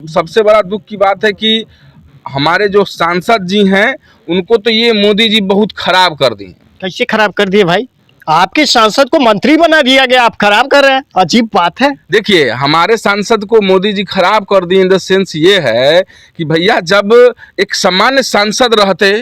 सबसे बड़ा दुख की बात है कि हमारे जो सांसद जी हैं उनको तो ये मोदी जी बहुत खराब कर दिए। कैसे खराब कर दिए भाई? आपके सांसद को मंत्री बना दिया गया, आप खराब कर रहे हैं, अजीब बात है। देखिए, हमारे सांसद को मोदी जी खराब कर दिए इन द सेंस ये है कि भैया जब एक सामान्य सांसद रहते,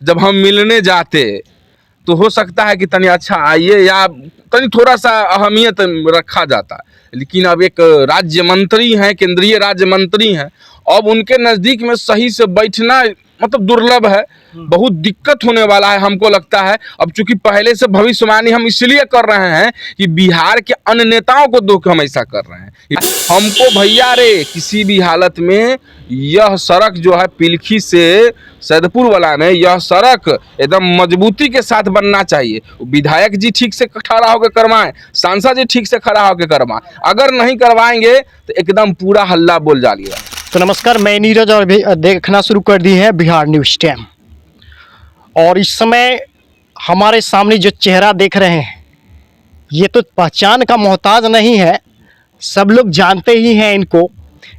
जब हम मिलने जाते तो हो सकता है कि तनी अच्छा आइए या तनी थोड़ा सा अहमियत रखा जाता, लेकिन अब एक राज्य मंत्री हैं, केंद्रीय राज्य मंत्री हैं, अब उनके नज़दीक में सही से बैठना मतलब दुर्लभ है, बहुत दिक्कत होने वाला है हमको लगता है। अब चूंकि पहले से भविष्यवाणी हम इसलिए कर रहे हैं कि बिहार के अन्य नेताओं को दुख हम ऐसा कर रहे हैं। हमको भैया रे किसी भी हालत में यह सड़क जो है पिलखी से सैदपुर वाला में, यह सड़क एकदम मजबूती के साथ बनना चाहिए। विधायक जी ठीक से खड़ा होकर करवाएं, सांसद जी ठीक से खड़ा होकर करवाएं, अगर नहीं करवाएंगे तो एकदम पूरा हल्ला बोल डालिएगा। तो नमस्कार, मैं नीरज और भी देखना शुरू कर दी है बिहार न्यूज़ टाइम। और इस समय हमारे सामने जो चेहरा देख रहे हैं ये तो पहचान का मोहताज नहीं है, सब लोग जानते ही हैं इनको,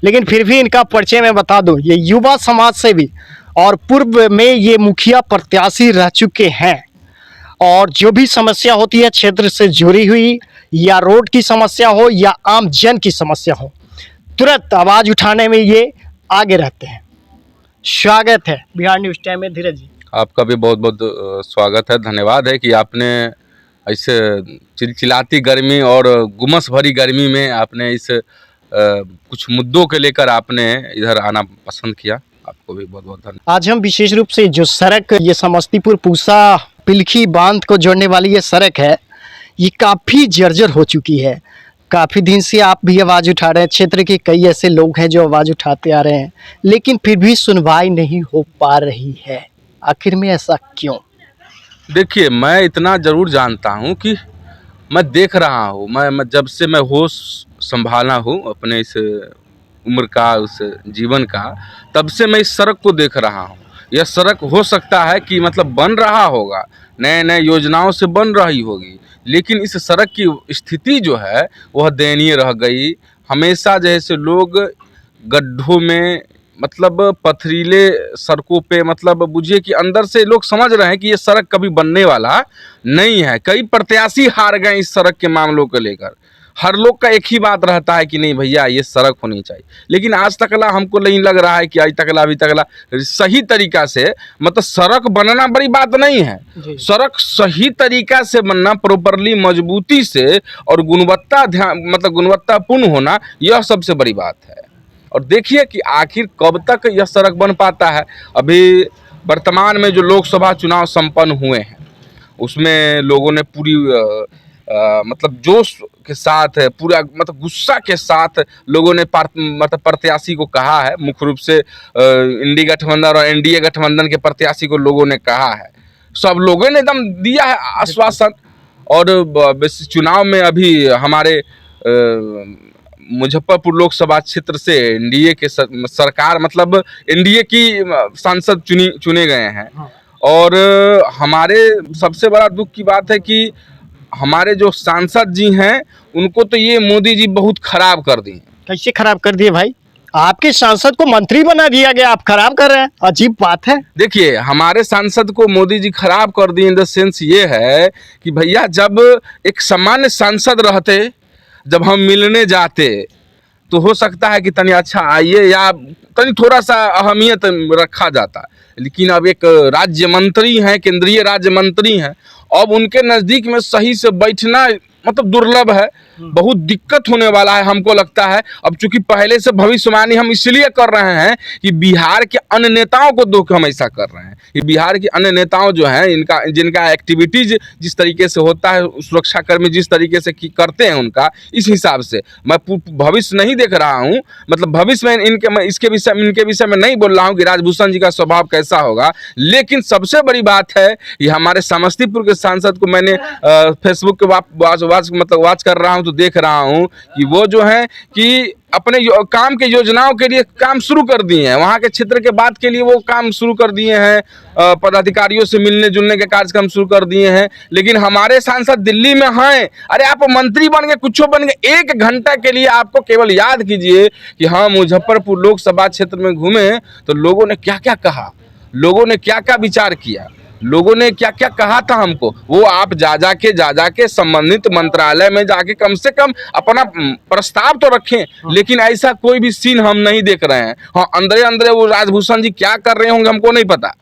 लेकिन फिर भी इनका परिचय मैं बता दूं। ये युवा समाज से भी और पूर्व में ये मुखिया प्रत्याशी रह चुके हैं और जो भी समस्या होती है क्षेत्र से जुड़ी हुई, या रोड की समस्या हो या आम जन की समस्या हो, तुरंत आवाज़ उठाने में ये आगे रहते हैं। स्वागत है बिहार न्यूज़ टाइम में धीरज जी। आपका भी बहुत बहुत स्वागत है, धन्यवाद है कि आपने ऐसे चिलचिलाती गर्मी और गुमस भरी गर्मी में आपने इस कुछ मुद्दों के लेकर आपने इधर आना पसंद किया। आपको भी बहुत बहुत धन्यवाद। आज हम विशेष रूप से जो सड़क, ये समस्तीपुर पूसा पिलखी बांध को जोड़ने वाली ये सड़क है, ये काफ़ी जर्जर हो चुकी है। काफ़ी दिन से आप भी आवाज़ उठा रहे हैं, क्षेत्र के कई ऐसे लोग हैं जो आवाज़ उठाते आ रहे हैं, लेकिन फिर भी सुनवाई नहीं हो पा रही है। आखिर में ऐसा क्यों? देखिए, मैं इतना ज़रूर जानता हूँ कि मैं देख रहा हूँ, मैं जब से मैं होश संभाला हूँ अपने इस उम्र का, उस जीवन का, तब से मैं इस सड़क को देख रहा हूँ। यह सड़क हो सकता है कि मतलब बन रहा होगा, नए नए योजनाओं से बन रही होगी, लेकिन इस सड़क की स्थिति जो है वह दयनीय रह गई। हमेशा जैसे लोग गड्ढों में, मतलब पथरीले सड़कों पे, मतलब बुझिए कि अंदर से लोग समझ रहे हैं कि ये सड़क कभी बनने वाला नहीं है। कई प्रत्याशी हार गए इस सड़क के मामलों को लेकर। हर लोग का एक ही बात रहता है कि नहीं भैया ये सड़क होनी चाहिए, लेकिन आज तकला हमको नहीं लग रहा है कि आज तकला अभी तकला सही तरीका से, मतलब सड़क बनना बड़ी बात नहीं है, सड़क सही तरीका से बनना, प्रॉपरली मजबूती से और गुणवत्ता मतलब गुणवत्तापूर्ण होना, यह सबसे बड़ी बात है। और देखिए कि आखिर कब तक यह सड़क बन पाता है। अभी वर्तमान में जो लोकसभा चुनाव संपन्न हुए हैं उसमें लोगों ने पूरी मतलब जोश के साथ, पूरा मतलब गुस्सा के साथ लोगों ने मतलब प्रत्याशी को कहा है। मुख्य रूप से इंडी गठबंधन और एनडीए गठबंधन के प्रत्याशी को लोगों ने कहा है, सब लोगों ने एकदम दिया है आश्वासन। और चुनाव में अभी हमारे मुजफ्फरपुर लोकसभा क्षेत्र से एनडीए के सरकार, मतलब एनडीए की सांसद चुने गए हैं। और हमारे सबसे बड़ा दुख की बात है कि हमारे जो सांसद जी हैं उनको तो ये मोदी जी बहुत खराब कर दिए। कैसे खराब कर दिए भाई? आपके सांसद को मंत्री बना दिया गया, आप खराब कर रहे हैं, अजीब बात है। देखिए, हमारे सांसद को मोदी जी खराब कर दिए इन द सेंस ये है कि भैया जब एक सामान्य सांसद रहते, जब हम मिलने जाते तो हो सकता है कि तनी अच्छा आइए या तनी थोड़ा सा अहमियत रखा जाता, लेकिन अब एक राज्य मंत्री हैं, केंद्रीय राज्य मंत्री हैं, अब उनके नज़दीक में सही से बैठना मतलब दुर्लभ है, बहुत दिक्कत होने वाला है हमको लगता है। अब चूंकि पहले से भविष्यवाणी हम इसलिए कर रहे हैं कि बिहार के अन्य नेताओं को दुख हम ऐसा कर रहे हैं कि बिहार के अन्य नेताओं जो हैं, इनका जिनका एक्टिविटीज जिस तरीके से होता है, सुरक्षाकर्मी जिस तरीके से करते हैं उनका, इस हिसाब से मैं भविष्य नहीं देख रहा हूँ, मतलब भविष्य में मैं इनके विषय में नहीं बोल रहा हूँ कि राजभूषण जी का स्वभाव कैसा होगा, लेकिन सबसे बड़ी बात है कि हमारे समस्तीपुर के सांसद को मैंने फेसबुक के वॉच कर रहा हूँ तो देख रहा हूँ कि वो जो है कि अपने काम के योजनाओं के लिए काम शुरू कर दिए हैं, वहाँ के क्षेत्र के बात के लिए वो काम शुरू कर दिए हैं, पदाधिकारियों से मिलने जुलने के कार्यक्रम शुरू कर दिए हैं। लेकिन हमारे सांसद दिल्ली में हैं, अरे आप मंत्री बन गए, कुछ बन गए, 1 घंटा के लिए आपको केवल याद कीजिए कि हाँ मुजफ्फरपुर लोकसभा क्षेत्र में घूमे तो लोगों ने क्या क्या कहा, लोगों ने क्या क्या विचार किया, लोगों ने क्या क्या कहा था हमको, वो आप जा के संबंधित मंत्रालय में जाके कम से कम अपना प्रस्ताव तो रखें। लेकिन ऐसा कोई भी सीन हम नहीं देख रहे हैं। हाँ, अंदर अंदर वो राजभूषण जी क्या कर रहे होंगे हमको नहीं पता,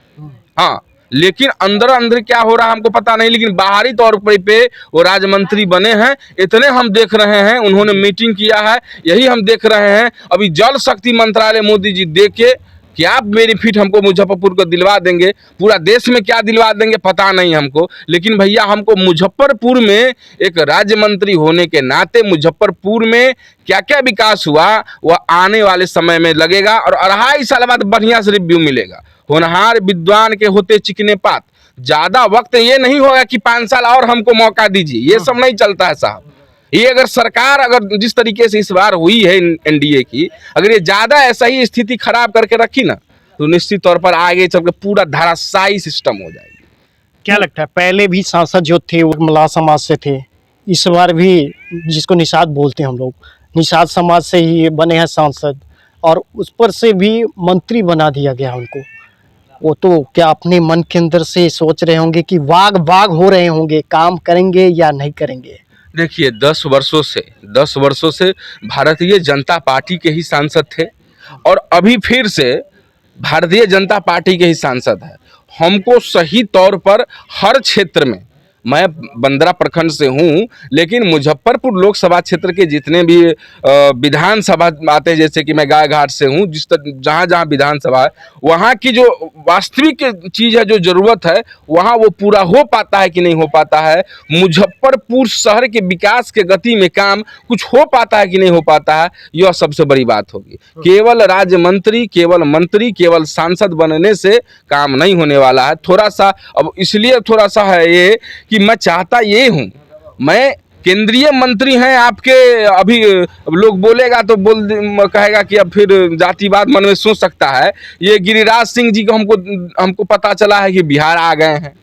हाँ, लेकिन अंदर अंदर क्या हो रहा है हमको पता नहीं। लेकिन बाहरी तौर पे वो राज्य मंत्री बने हैं, इतने हम देख रहे हैं, उन्होंने मीटिंग किया है, यही हम देख रहे हैं। अभी जल शक्ति मंत्रालय मोदी जी दे के क्या बेनिफिट हमको मुजफ्फरपुर को दिलवा देंगे, पूरा देश में क्या दिलवा देंगे पता नहीं हमको। लेकिन भैया हमको मुजफ्फरपुर में एक राज्य मंत्री होने के नाते मुजफ्फरपुर में क्या क्या विकास हुआ वह आने वाले समय में लगेगा और 2.5 साल बाद बढ़िया से रिव्यू मिलेगा। होनहार विद्वान के होते चिकने पात, ज़्यादा वक्त ये नहीं होगा कि 5 साल और हमको मौका दीजिए, ये सब नहीं चलता है साहब। ये अगर सरकार अगर जिस तरीके से इस बार हुई है एनडीए की, अगर ये ज़्यादा ऐसा ही स्थिति खराब करके रखी ना तो निश्चित तौर पर आगे चल के पूरा धराशायी सिस्टम हो जाएगी। क्या लगता है पहले भी सांसद जो थे वो मल्लाह समाज से थे, इस बार भी जिसको निषाद बोलते हैं हम लोग, निषाद समाज से ही बने हैं सांसद और उस पर से भी मंत्री बना दिया गया उनको। वो तो क्या अपने मन के अंदर से सोच रहे होंगे कि वाग वाग हो रहे होंगे, काम करेंगे या नहीं करेंगे? देखिए 10 वर्षों से भारतीय जनता पार्टी के ही सांसद थे और अभी फिर से भारतीय जनता पार्टी के ही सांसद है। हमको सही तौर पर हर क्षेत्र में, मैं बंदरा प्रखंड से हूँ लेकिन मुजफ्फरपुर लोकसभा क्षेत्र के जितने भी विधानसभा आते हैं, जैसे कि मैं गाय घाट से हूँ, जहाँ जहाँ विधानसभा है वहाँ की जो वास्तविक चीज़ है, जो ज़रूरत है वहाँ वो पूरा हो पाता है कि नहीं हो पाता है। मुजफ्फरपुर शहर के विकास के गति में काम कुछ हो पाता है कि नहीं हो पाता है, यह सबसे बड़ी बात होगी। केवल राज्य मंत्री, केवल मंत्री, केवल सांसद बनने से काम नहीं होने वाला है। थोड़ा सा अब इसलिए थोड़ा सा है ये कि मैं चाहता ये हूँ, मैं केंद्रीय मंत्री हैं आपके, अभी लोग बोलेगा तो कहेगा कि अब फिर जातिवाद मन में सोच सकता है। ये गिरिराज सिंह जी को हमको पता चला है कि बिहार आ गए हैं,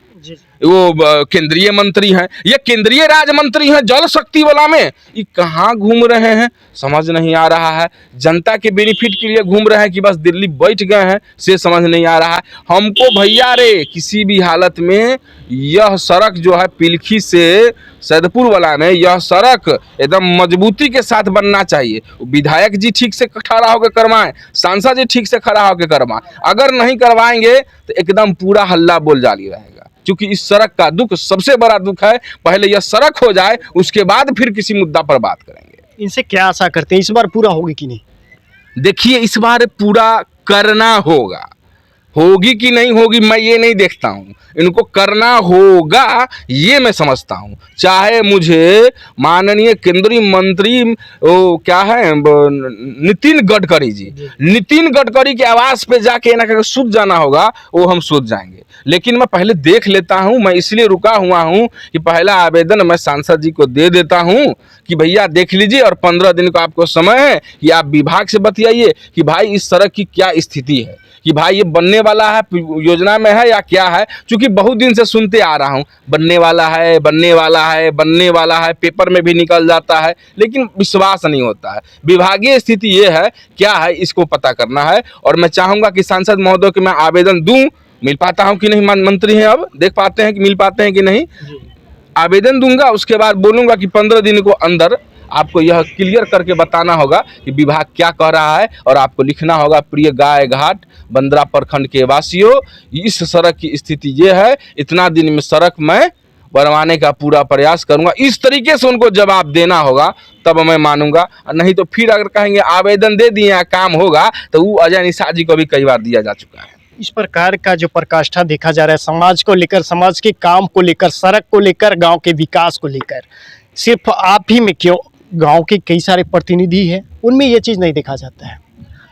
वो केंद्रीय मंत्री हैं, ये केंद्रीय राज्य मंत्री हैं जल शक्ति वाला में। ये कहाँ घूम रहे हैं समझ नहीं आ रहा है। जनता के बेनिफिट के लिए घूम रहे हैं कि बस दिल्ली बैठ गए हैं, से समझ नहीं आ रहा है हमको। भैया रे किसी भी हालत में यह सड़क जो है पिलखी से सैदपुर वाला में, यह सड़क एकदम मजबूती के साथ बनना चाहिए। विधायक जी ठीक से खड़ा होकर करवाएं, सांसद जी ठीक से खड़ा होकर करवाएं। अगर नहीं करवाएंगे तो एकदम पूरा हल्ला बोल जारी रहेगा। क्योंकि इस सड़क का दुख सबसे बड़ा दुख है, पहले यह सड़क हो जाए उसके बाद फिर किसी मुद्दा पर बात करेंगे। इनसे क्या आशा करते हैं, इस बार पूरा होगी कि नहीं? देखिए इस बार पूरा करना होगा, होगी कि नहीं होगी मैं ये नहीं देखता हूँ, इनको करना होगा ये मैं समझता हूँ। चाहे मुझे माननीय केंद्रीय मंत्री वो क्या है नितिन गडकरी जी, नितिन गडकरी के आवास पे जाके ना सूझ जाना होगा, वो हम सूझ जाएंगे। लेकिन मैं पहले देख लेता हूँ, मैं इसलिए रुका हुआ हूँ कि पहला आवेदन मैं सांसद जी को दे देता हूँ कि भैया देख लीजिए और 15 दिन का आपको समय है कि आप विभाग से बतियाइए कि भाई इस सड़क की क्या स्थिति है, कि भाई ये बनने वाला है, योजना में है या क्या है। क्योंकि बहुत दिन से सुनते आ रहा हूँ बनने वाला है, बनने वाला है, बनने वाला है, पेपर में भी निकल जाता है लेकिन विश्वास नहीं होता है। विभागीय स्थिति ये है क्या है इसको पता करना है और मैं चाहूँगा कि सांसद महोदय को मैं आवेदन दूँ, मिल पाता हूँ कि नहीं, मंत्री हैं अब देख पाते हैं कि मिल पाते हैं कि नहीं, आवेदन दूंगा। उसके बाद बोलूँगा कि 15 दिन को अंदर आपको यह क्लियर करके बताना होगा कि विभाग क्या कह रहा है और आपको लिखना होगा प्रिय गाय घाट बंदरा प्रखंड के वासियों, इस सड़क की स्थिति ये है, इतना दिन में सड़क मैं बनवाने का पूरा प्रयास करूंगा। इस तरीके से उनको जवाब देना होगा तब मैं मानूंगा। नहीं तो फिर अगर कहेंगे आवेदन दे दिए काम होगा, तो वो अजय निषाद जी को भी कई बार दिया जा चुका है। इस प्रकार का जो प्रकाष्ठा देखा जा रहा है समाज को लेकर, समाज के काम को लेकर, सड़क को लेकर, गांव के विकास को लेकर, सिर्फ आप ही में क्यों, गांव के कई सारे प्रतिनिधि हैं उनमें ये चीज़ नहीं देखा जाता है।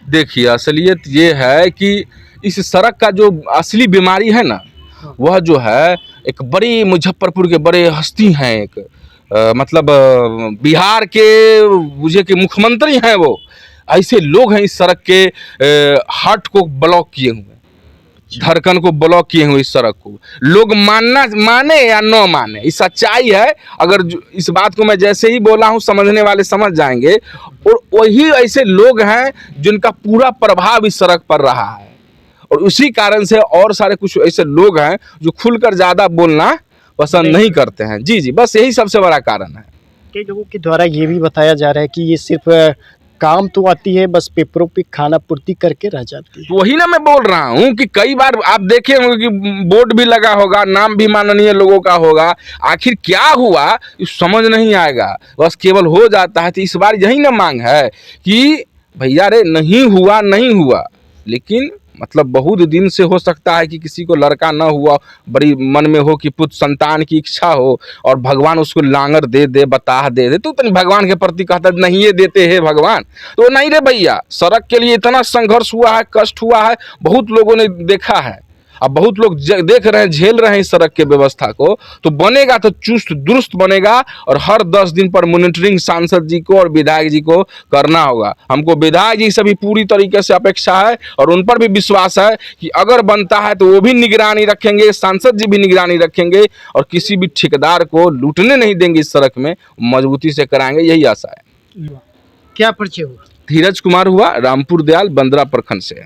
देखिए असलियत ये है कि इस सड़क का जो असली बीमारी है ना, वह जो है एक बड़ी मुजफ्फरपुर के बड़े हस्ती हैं, एक मतलब बिहार के मुझे कि मुख्यमंत्री हैं वो, ऐसे लोग हैं इस सड़क के हार्ट को ब्लॉक किए हुए, धड़कन को ब्लॉक किए हुए इस सड़क को। लोग माने या न माने, ये सच्चाई है। अगर इस बात को मैं जैसे ही बोला हूँ समझने वाले समझ जाएंगे। और वही ऐसे लोग हैं जिनका पूरा प्रभाव इस सड़क पर रहा है, और उसी कारण से और सारे कुछ ऐसे लोग हैं जो खुलकर ज़्यादा बोलना पसंद नहीं करते हैं। जी जी, बस यही सबसे बड़ा कारण है। कई लोगों के द्वारा ये भी बताया जा रहा है कि ये सिर्फ काम तो आती है, बस पेपरों पे खाना पूर्ति करके रह जाती है। तो वही ना मैं बोल रहा हूँ कि कई बार आप देखे होंगे कि बोर्ड भी लगा होगा, नाम भी माननीय लोगों का होगा, आखिर क्या हुआ इस समझ नहीं आएगा, बस केवल हो जाता है। तो इस बार यही ना मांग है कि भैया रे नहीं हुआ नहीं हुआ, लेकिन मतलब बहुत दिन से हो सकता है कि किसी को लड़का ना हुआ, बड़ी मन में हो कि पुत्र संतान की इच्छा हो, और भगवान उसको लांगर दे दे, बताह दे दे, तो भगवान के प्रति कहता नहीं ये देते हैं भगवान। तो नहीं रे भैया, सड़क के लिए इतना संघर्ष हुआ है, कष्ट हुआ है, बहुत लोगों ने देखा है, अब बहुत लोग देख रहे हैं, झेल रहे हैं इस सड़क के व्यवस्था को। तो बनेगा तो चुस्त दुरुस्त बनेगा, और हर 10 दिन पर मॉनिटरिंग सांसद जी को और विधायक जी को करना होगा। हमको विधायक जी से भी पूरी तरीके से अपेक्षा है, और उन पर भी विश्वास है कि अगर बनता है तो वो भी निगरानी रखेंगे, सांसद जी भी निगरानी रखेंगे, और किसी भी ठेकेदार को लूटने नहीं देंगे, इस सड़क में मजबूती से कराएंगे, यही आशा है। क्या परिचय हुआ? धीरज कुमार हुआ, रामपुर दयाल, बंदरा प्रखंड से।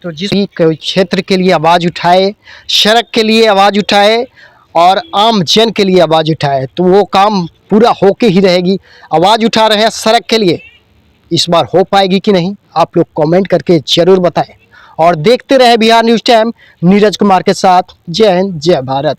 तो जिस क्षेत्र के लिए आवाज़ उठाए, सड़क के लिए आवाज़ उठाए और आम जन के लिए आवाज़ उठाए, तो वो काम पूरा होके ही रहेगी। आवाज़ उठा रहे हैं सड़क के लिए, इस बार हो पाएगी कि नहीं, आप लोग कमेंट करके ज़रूर बताएं। और देखते रहे बिहार न्यूज़ टाइम, नीरज कुमार के साथ। जय हिंद, जय भारत।